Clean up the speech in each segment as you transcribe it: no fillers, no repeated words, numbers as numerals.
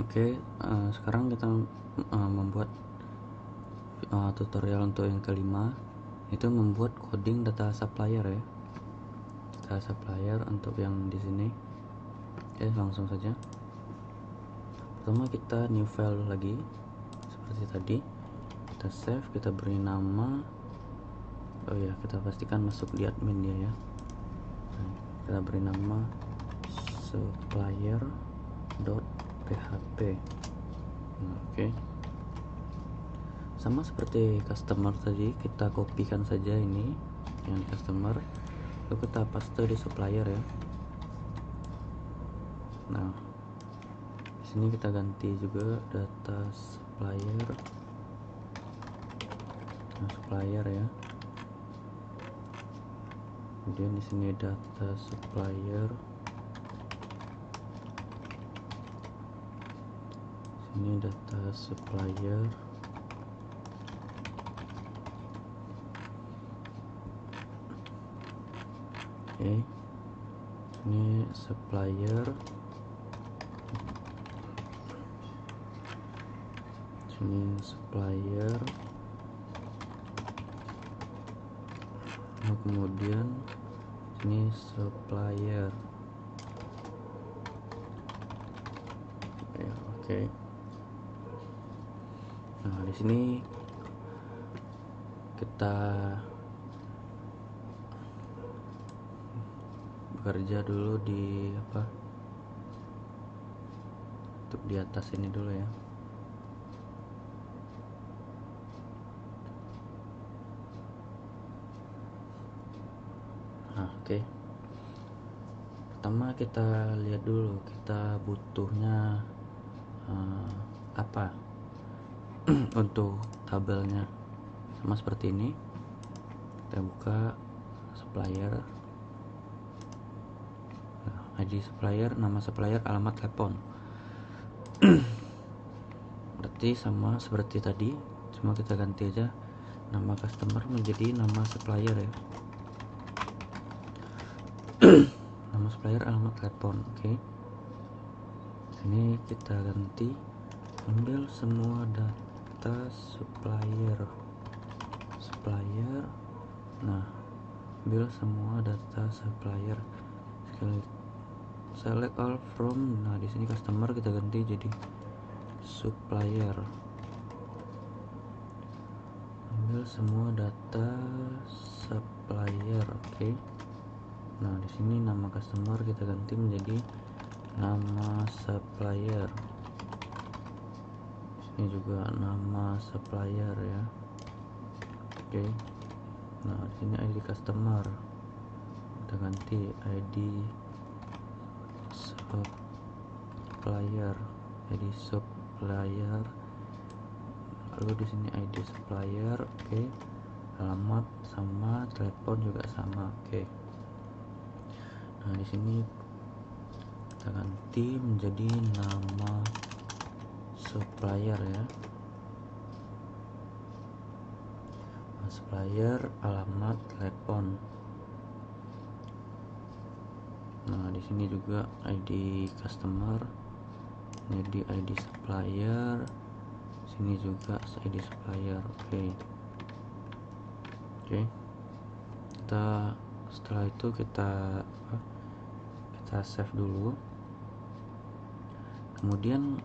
Oke, sekarang kita membuat tutorial untuk yang kelima, itu membuat coding data supplier ya. Data supplier untuk yang di sini. Oke, langsung saja. Pertama kita new file lagi seperti tadi. Kita save, kita beri nama. Oh ya, kita pastikan masuk di admin dia ya. Kita beri nama supplier.php. Oke. Sama seperti customer tadi, kita kopikan saja ini yang di customer, lalu kita paste di supplier ya. Nah, di sini kita ganti juga data supplier. Nah, supplier ya. Kemudian di sini data supplier. Ini data supplier. Oke. Ini supplier. Sini supplier. Nah, kemudian ini supplier. Ya, oke. Nah, di sini kita bekerja dulu di untuk di atas ini dulu ya. Nah, oke. Pertama kita lihat dulu kita butuhnya apa untuk tabelnya. Sama seperti ini, kita buka supplier. ID supplier, nama supplier, alamat telepon. Berarti sama seperti tadi, cuma kita ganti aja nama customer menjadi nama supplier ya. Nama supplier, alamat telepon. Oke. Sini kita ganti, ambil semua data supplier. Nah, ambil semua data supplier. Select all from. Nah, di sini customer kita ganti jadi supplier. Ambil semua data supplier. Oke. Nah, di sini nama customer kita ganti menjadi nama supplier. Ini juga nama supplier ya. Oke. Nah, di sini ID customer kita ganti ID supplier. Lalu di sini ID supplier. Oke. Alamat sama, telepon juga sama. Oke. Nah, di sini kita ganti menjadi nama supplier ya. Supplier, alamat, telepon. Nah, di sini juga ID customer, jadi ID supplier. Sini juga ID supplier. Oke. Setelah itu kita save dulu. Kemudian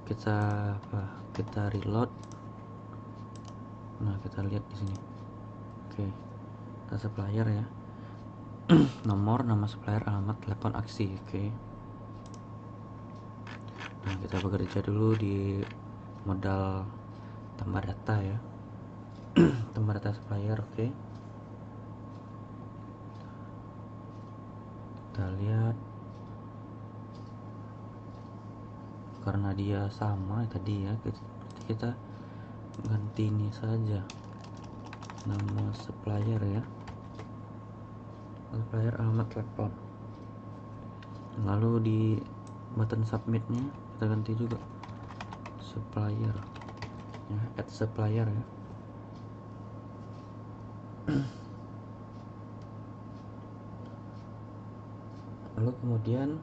kita reload. Nah, kita lihat di sini. Oke. Data supplier ya. Nomor, nama supplier, alamat, telepon, aksi. Oke. Nah, kita bekerja dulu di modal tambah data ya. Tambah data supplier. Oke. Kita lihat, karena dia sama tadi ya, kita ganti ini saja, nama supplier ya. Supplier, alamat, telepon. Lalu di button submitnya kita ganti juga supplier ya, add supplier ya. Lalu kemudian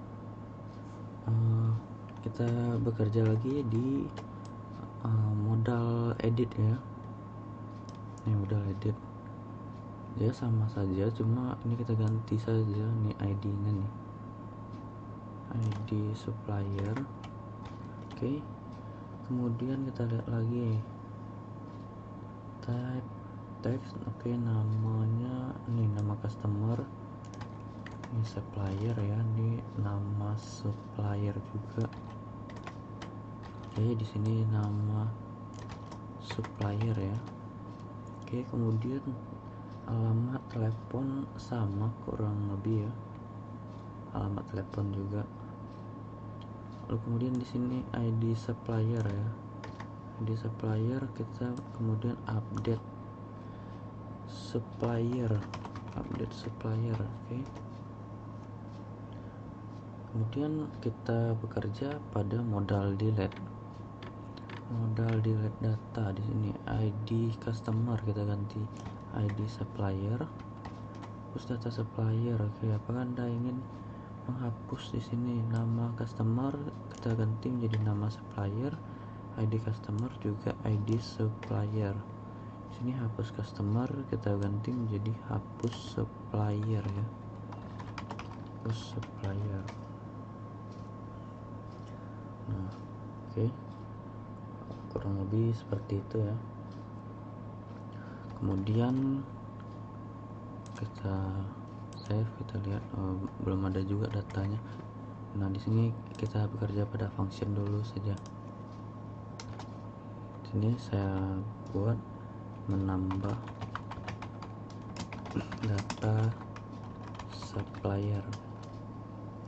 kita bekerja lagi di modal edit ya. Ini modal edit dia sama saja, cuma ini kita ganti saja nih ID nya nih, ID supplier. Oke. Kemudian kita lihat lagi type text. Oke, namanya nih nama customer, ini supplier ya, ini nama supplier juga. Oke, di sini nama supplier ya. Oke, kemudian alamat telepon sama kurang lebih ya, alamat telepon juga. Lalu kemudian di sini ID supplier ya, ID supplier kita kemudian update supplier. Oke. Kemudian kita bekerja pada modal delete data. Di sini ID customer kita ganti ID supplier, terus data supplier. Oke, apakah Anda ingin menghapus di sini nama customer, kita ganti menjadi nama supplier, ID customer juga ID supplier. Di sini hapus customer kita ganti menjadi hapus supplier ya, hapus supplier. Nah, oke. Kurang lebih seperti itu ya. Kemudian kita save, kita lihat belum ada juga datanya. Nah, di sini kita bekerja pada function dulu saja. Di sini saya buat menambah data supplier.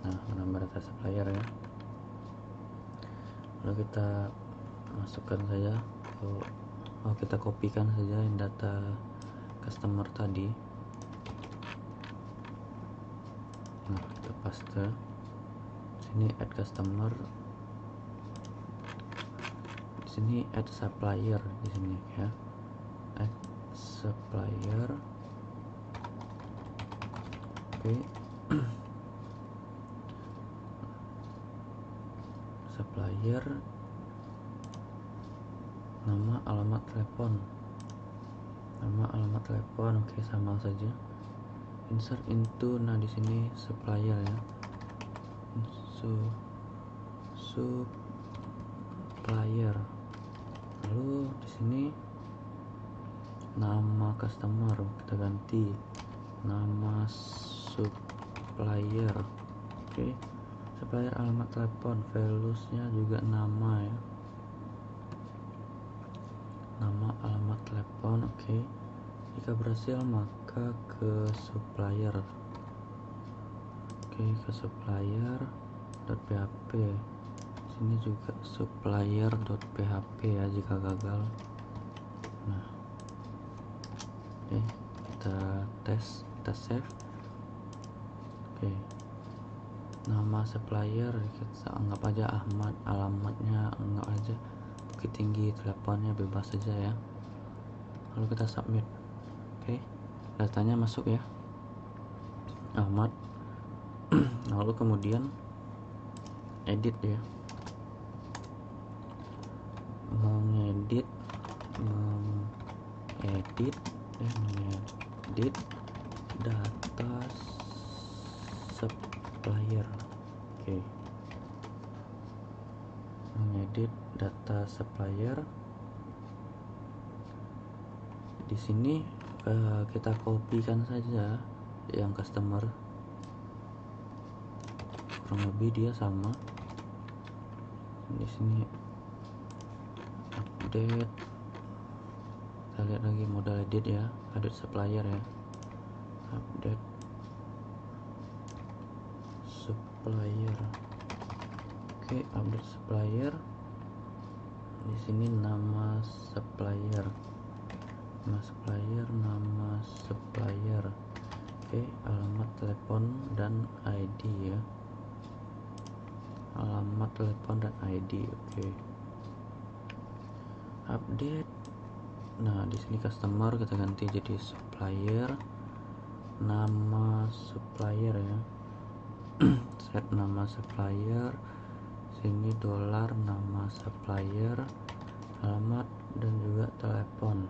Nah, menambah data supplier ya. Lalu kita masukkan saja, kita kopikan saja yang data customer tadi. Nah, kita paste sini, add customer, di sini add supplier di sini ya, add supplier. Oke. Supplier, nama alamat telepon, oke, sama saja. Insert into, nah di sini supplier ya, supplier. Lalu di sini nama customer kita ganti nama supplier. Oke. Supplier alamat telepon, values-nya juga nama ya, nama alamat telepon. Oke. Jika berhasil maka ke supplier. Oke, ke supplier.php. Sini juga supplier.php ya jika gagal. Nah, oke, kita tes, kita save. Oke, nama supplier kita anggap aja Ahmad, alamatnya anggap aja Bukit Tinggi, teleponnya bebas saja ya. Lalu kita submit. Oke, datanya masuk ya, Ahmad. Lalu kemudian edit ya, mengedit data supplier. Oke, mengedit data supplier. Di sini kita kopikan saja yang customer, kurang lebih dia sama. Di sini update, kita lihat lagi modal edit ya, update supplier ya, update supplier. Oke, update supplier. Di sini nama supplier, nama supplier. Oke, alamat telepon dan ID ya, alamat telepon dan ID. Oke, update. Nah, di sini customer kita ganti jadi supplier, nama supplier ya. Set nama supplier. sini dolar, nama supplier, alamat, dan juga telepon.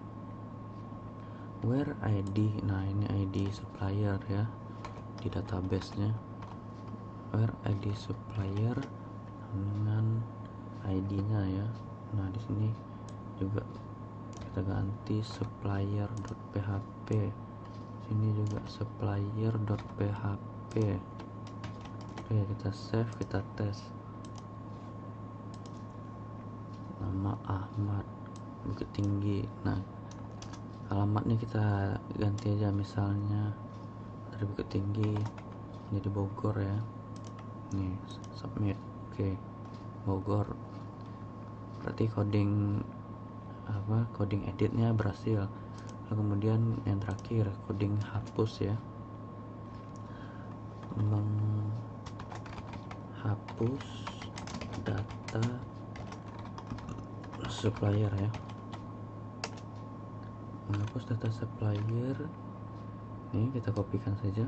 Where ID, nah ini ID supplier ya di database nya. Where ID supplier dengan ID nya ya. Nah di sini juga kita ganti supplier.php, sini juga supplier.php. Oke, kita save, kita tes. Nama Ahmad, Bukit Tinggi. Nah alamatnya kita ganti aja, misalnya dari Bukit Tinggi jadi Bogor ya. Nih submit. Oke, Bogor, berarti coding editnya berhasil. Lalu kemudian yang terakhir coding hapus ya, menghapus data supplier ya, menghapus data supplier. Ini kita kopikan saja.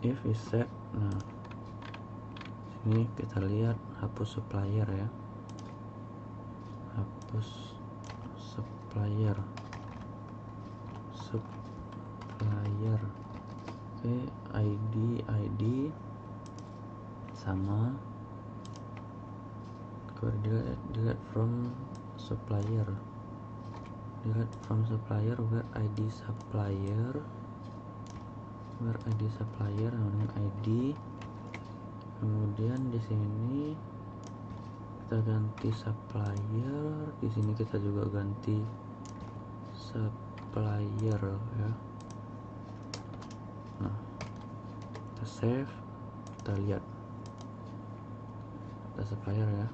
If we set, nah sini kita lihat hapus supplier ya, hapus supplier. Oke, ID sama delete from supplier, where ID supplier, dengan ID. Kemudian di sini kita ganti supplier, di sini kita juga ganti supplier ya. Nah kita save, kita lihat data supplier ya.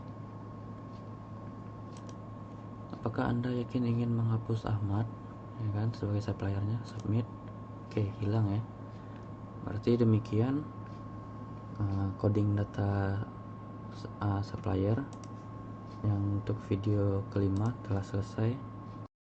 Apakah Anda yakin ingin menghapus Ahmad ya kan sebagai suppliernya? Submit. Oke, hilang ya. Berarti demikian coding data supplier yang untuk video kelima telah selesai.